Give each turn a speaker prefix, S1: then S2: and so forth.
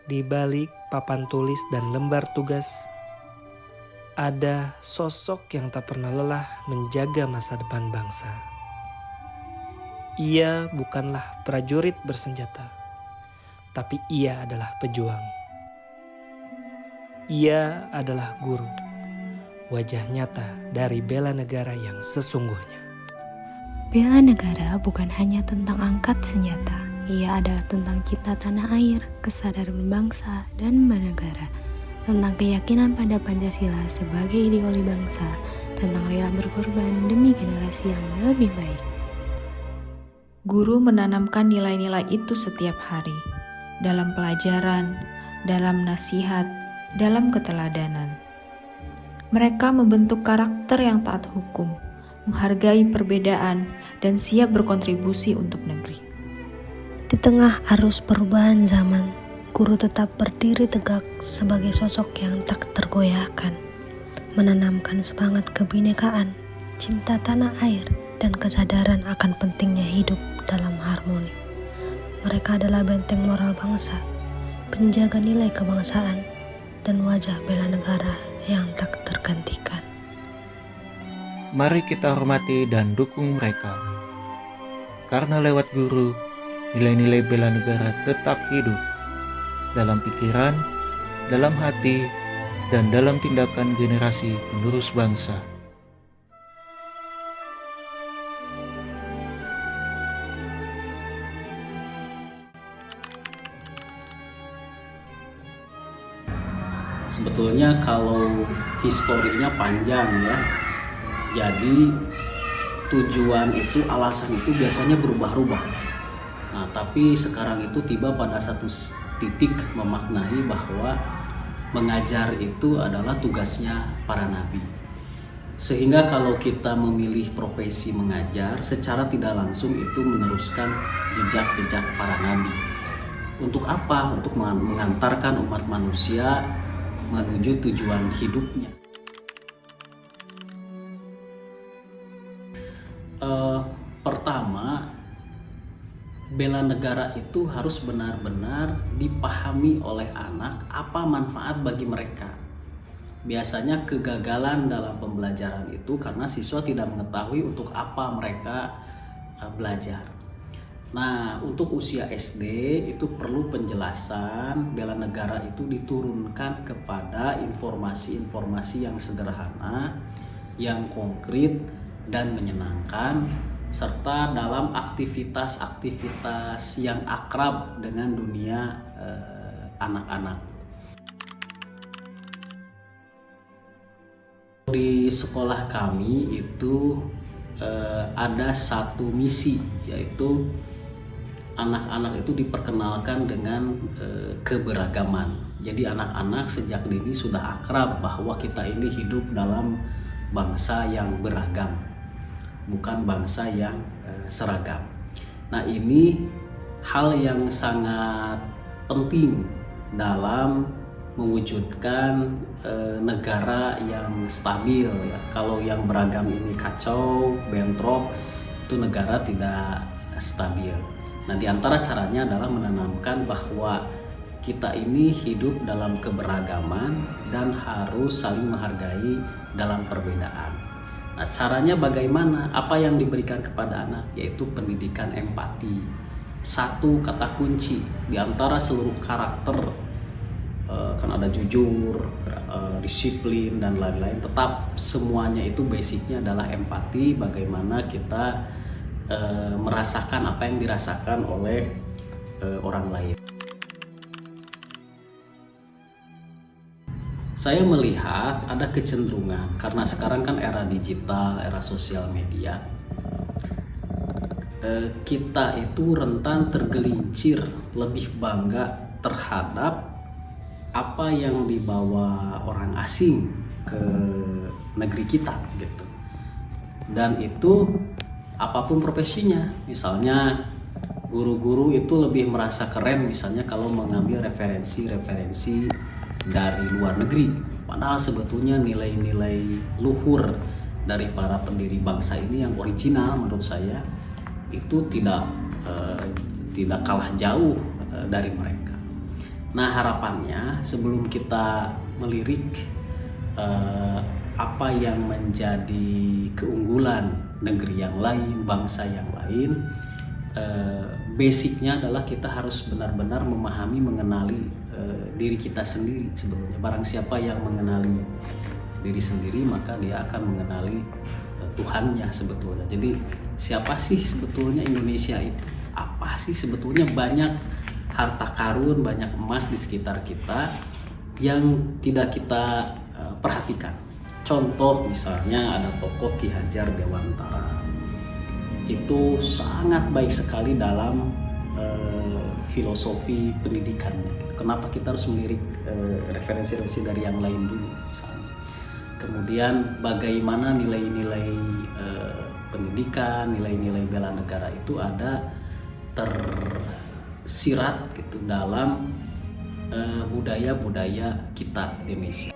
S1: Di balik papan tulis dan lembar tugas, ada sosok yang tak pernah lelah menjaga masa depan bangsa. Ia bukanlah prajurit bersenjata, tapi ia adalah pejuang. Ia adalah guru, wajah nyata dari bela negara yang sesungguhnya.
S2: Bela negara bukan hanya tentang angkat senjata, ia adalah tentang cinta tanah air, kesadaran bangsa dan bernegara, tentang keyakinan pada Pancasila sebagai ideologi bangsa, tentang rela berkorban demi generasi yang lebih baik.
S3: Guru menanamkan nilai-nilai itu setiap hari, dalam pelajaran, dalam nasihat, dalam keteladanan. Mereka membentuk karakter yang taat hukum, menghargai perbedaan, dan siap berkontribusi untuk negeri.
S4: Di tengah arus perubahan zaman, guru tetap berdiri tegak sebagai sosok yang tak tergoyahkan, menanamkan semangat kebinekaan, cinta tanah air, dan kesadaran akan pentingnya hidup dalam harmoni. Mereka adalah benteng moral bangsa, penjaga nilai kebangsaan, dan wajah bela negara yang tak tergantikan.
S5: Mari kita hormati dan dukung mereka, karena lewat guru, nilai-nilai bela negara tetap hidup dalam pikiran, dalam hati, dan dalam tindakan generasi penerus bangsa.
S6: Sebetulnya kalau historinya panjang ya, jadi tujuan itu, alasan itu biasanya berubah-ubah. Nah, tapi sekarang itu tiba pada satu titik memaknai bahwa mengajar itu adalah tugasnya para nabi. Sehingga kalau kita memilih profesi mengajar, secara tidak langsung itu meneruskan jejak-jejak para nabi. Untuk apa? Untuk mengantarkan umat manusia menuju tujuan hidupnya. Pertama, bela negara itu harus benar-benar dipahami oleh anak apa manfaat bagi mereka. Biasanya kegagalan dalam pembelajaran itu karena siswa tidak mengetahui untuk apa mereka belajar. Nah, untuk usia SD itu perlu penjelasan bela negara itu diturunkan kepada informasi-informasi yang sederhana, yang konkret dan menyenangkan, serta dalam aktivitas-aktivitas yang akrab dengan dunia anak-anak. Di sekolah kami itu ada satu misi, yaitu anak-anak itu diperkenalkan dengan keberagaman. Jadi anak-anak sejak dini sudah akrab bahwa kita ini hidup dalam bangsa yang beragam, bukan bangsa yang seragam. Nah, ini hal yang sangat penting dalam mewujudkan negara yang stabil ya. Kalau yang beragam ini kacau, bentrok, itu negara tidak stabil. Nah, di antara caranya adalah menanamkan bahwa kita ini hidup dalam keberagaman dan harus saling menghargai dalam perbedaan. Nah, caranya bagaimana? Apa yang diberikan kepada anak? Yaitu pendidikan empati. Satu kata kunci di antara seluruh karakter, kan ada jujur, disiplin, dan lain-lain. Tetap semuanya itu basicnya adalah empati. Bagaimana kita merasakan apa yang dirasakan oleh orang lain. Saya melihat ada kecenderungan karena sekarang kan era digital, era sosial media, kita itu rentan tergelincir lebih bangga terhadap apa yang dibawa orang asing ke negeri kita gitu. Dan itu apapun profesinya, misalnya guru-guru itu lebih merasa keren misalnya kalau mengambil referensi-referensi dari luar negeri, padahal sebetulnya nilai-nilai luhur dari para pendiri bangsa ini yang original menurut saya itu tidak kalah jauh dari mereka. Nah, harapannya sebelum kita melirik apa yang menjadi keunggulan negeri yang lain, bangsa yang lain, basicnya adalah kita harus benar-benar memahami, mengenali diri kita sendiri sebetulnya. Barang siapa yang mengenali diri sendiri, maka dia akan mengenali Tuhannya sebetulnya. Jadi siapa sih sebetulnya Indonesia itu? Apa sih sebetulnya? Banyak harta karun, banyak emas di sekitar kita yang tidak kita perhatikan. Contoh misalnya ada tokoh Ki Hajar Dewantara. Itu sangat baik sekali dalam filosofi pendidikannya. Kenapa kita harus melirik referensi-referensi dari yang lain dulu misalnya. Kemudian bagaimana nilai-nilai pendidikan, nilai-nilai bela negara itu ada tersirat gitu dalam budaya-budaya kita di Indonesia.